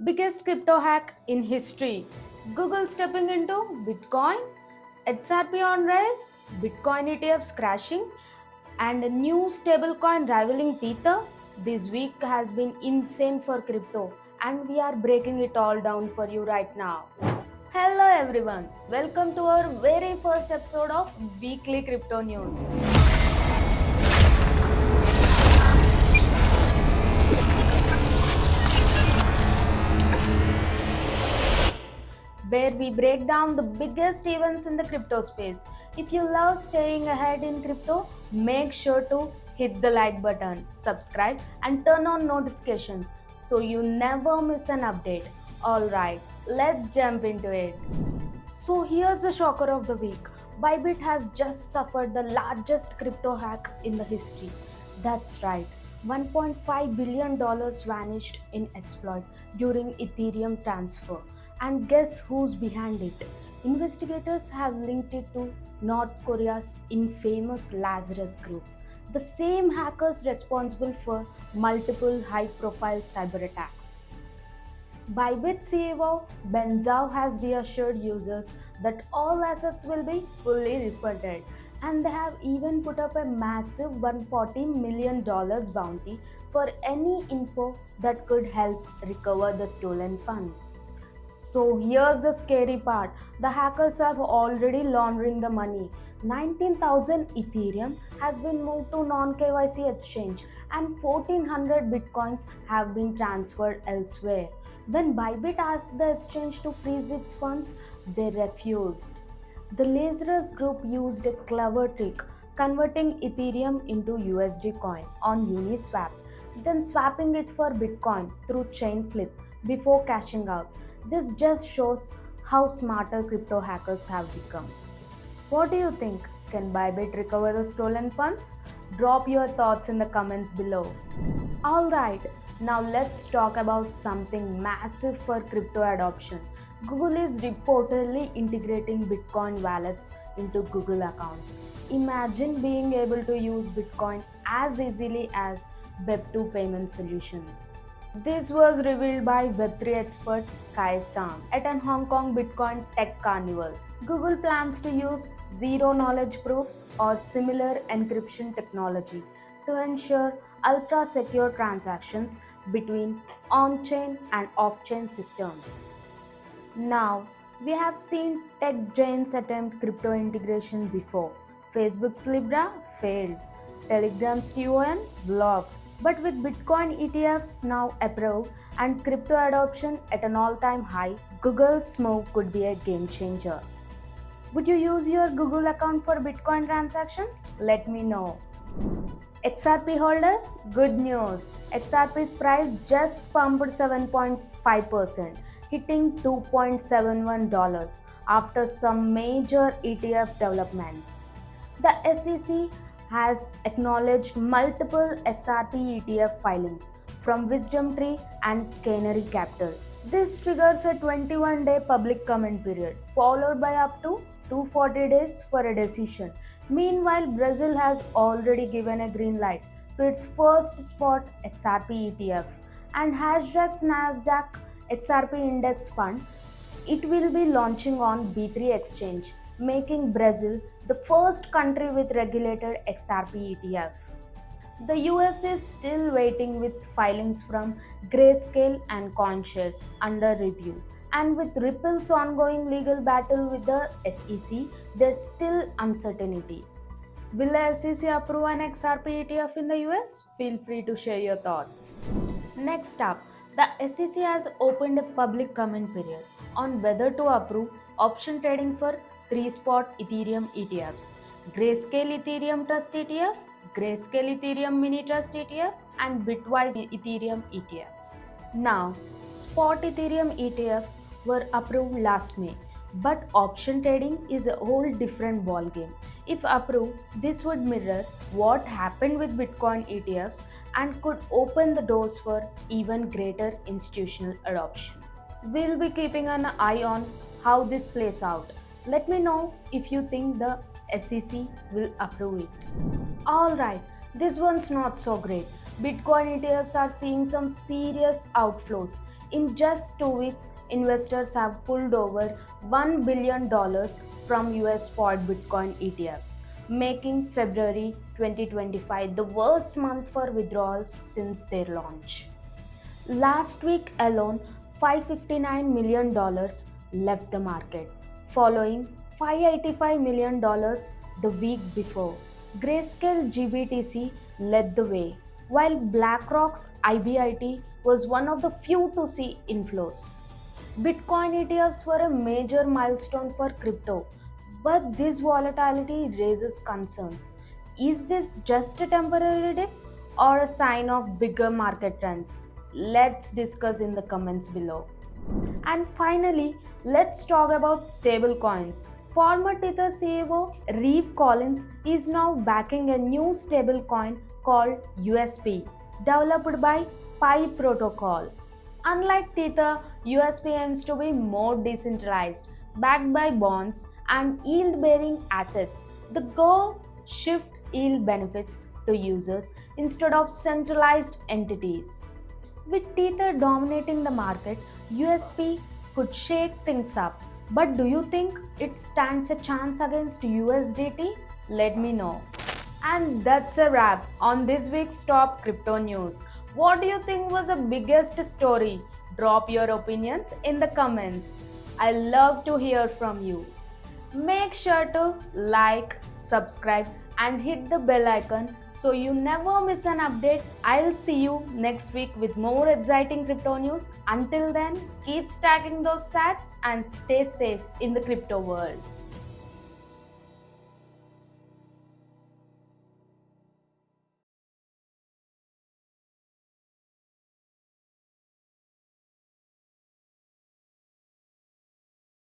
Biggest crypto hack in history. Google stepping into Bitcoin, XRP on rise, Bitcoin ETFs crashing, and a new stablecoin rivaling Tether. This week has been insane for crypto, and we are breaking it all down for you right now. Hello everyone, welcome to our very first episode of Weekly Crypto News. Where we break down the biggest events in the crypto space. If you love staying ahead in crypto, make sure to hit the like button, subscribe, and turn on notifications so you never miss an update. Alright, let's jump into it. So, here's the shocker of the week. Bybit has just suffered the largest crypto hack in the history. That's right. $1.5 billion vanished in exploit during Ethereum transfer. And guess who's behind it? Investigators have linked it to North Korea's infamous Lazarus Group, the same hackers responsible for multiple high profile cyber attacks. Bybit CEO Ben Zhao has reassured users that all assets will be fully refunded, and they have even put up a massive $140 million bounty for any info that could help recover the stolen funds. So here's the scary part. The hackers are already laundering the money. 19,000 Ethereum has been moved to non-KYC exchange and 1400 Bitcoins have been transferred elsewhere. When Bybit asked the exchange to freeze its funds, they refused. The Lazarus group used a clever trick, converting Ethereum into USD coin on Uniswap, then swapping it for Bitcoin through Chainflip before cashing out. This just shows how smarter crypto hackers have become. What do you think? Can Bybit recover the stolen funds? Drop your thoughts in the comments below. Alright, now let's talk about something massive for crypto adoption. Google is reportedly integrating Bitcoin wallets into Google accounts. Imagine being able to use Bitcoin as easily as Web2 payment solutions. This was revealed by Web3 expert Kai Sang at an Hong Kong Bitcoin Tech Carnival. Google plans to use zero knowledge proofs or similar encryption technology to ensure ultra secure transactions between on chain and off chain systems. Now, we have seen tech giants attempt crypto integration before. Facebook's Libra failed, Telegram's TON blocked. But with Bitcoin ETFs now approved and crypto adoption at an all-time high, Google's move could be a game changer. Would you use your Google account for Bitcoin transactions? Let me know. XRP holders, good news. XRP's price just pumped 7.5%, hitting $2.71 after some major ETF developments. The SEC has acknowledged multiple XRP ETF filings from WisdomTree and Canary Capital. This triggers a 21-day public comment period, followed by up to 240 days for a decision. Meanwhile, Brazil has already given a green light to its first spot XRP ETF, and Hashdrag's Nasdaq XRP Index Fund. It will be launching on B3 exchange, making Brazil the first country with regulated XRP ETF. The US is still waiting with filings from Grayscale and CoinShares under review. And with Ripple's ongoing legal battle with the SEC, there's still uncertainty. Will the SEC approve an XRP ETF in the US? Feel free to share your thoughts. Next up, the SEC has opened a public comment period on whether to approve option trading for 3-spot Ethereum ETFs: Grayscale Ethereum Trust ETF, Grayscale Ethereum Mini Trust ETF, and Bitwise Ethereum ETF. Now, spot Ethereum ETFs were approved last May, but option trading is a whole different ballgame. If approved, this would mirror what happened with Bitcoin ETFs and could open the doors for even greater institutional adoption. We'll be keeping an eye on how this plays out. Let me know if you think the SEC will approve it. Alright, this one's not so great. Bitcoin ETFs are seeing some serious outflows. In just 2 weeks, investors have pulled over $1 billion from US spot Bitcoin ETFs, making February 2025 the worst month for withdrawals since their launch. Last week alone, $559 million left the market, following $585 million the week before. Grayscale GBTC led the way, while BlackRock's IBIT was one of the few to see inflows. Bitcoin ETFs were a major milestone for crypto, but this volatility raises concerns. Is this just a temporary dip or a sign of bigger market trends? Let's discuss in the comments below. And finally, let's talk about stablecoins. Former Tether CEO Reeve Collins is now backing a new stablecoin called USP, developed by Pi Protocol. Unlike Tether, USP aims to be more decentralized, backed by bonds and yield bearing assets. The goal shift yield benefits to users instead of centralized entities. With Tether dominating the market, USP could shake things up. But do you think it stands a chance against USDT? Let me know. And that's a wrap on this week's top crypto news. What do you think was the biggest story? Drop your opinions in the comments. I love to hear from you. Make sure to like, subscribe, and hit the bell icon so you never miss an update. I'll see you next week with more exciting crypto news. Until then, keep stacking those sats and stay safe in the crypto world.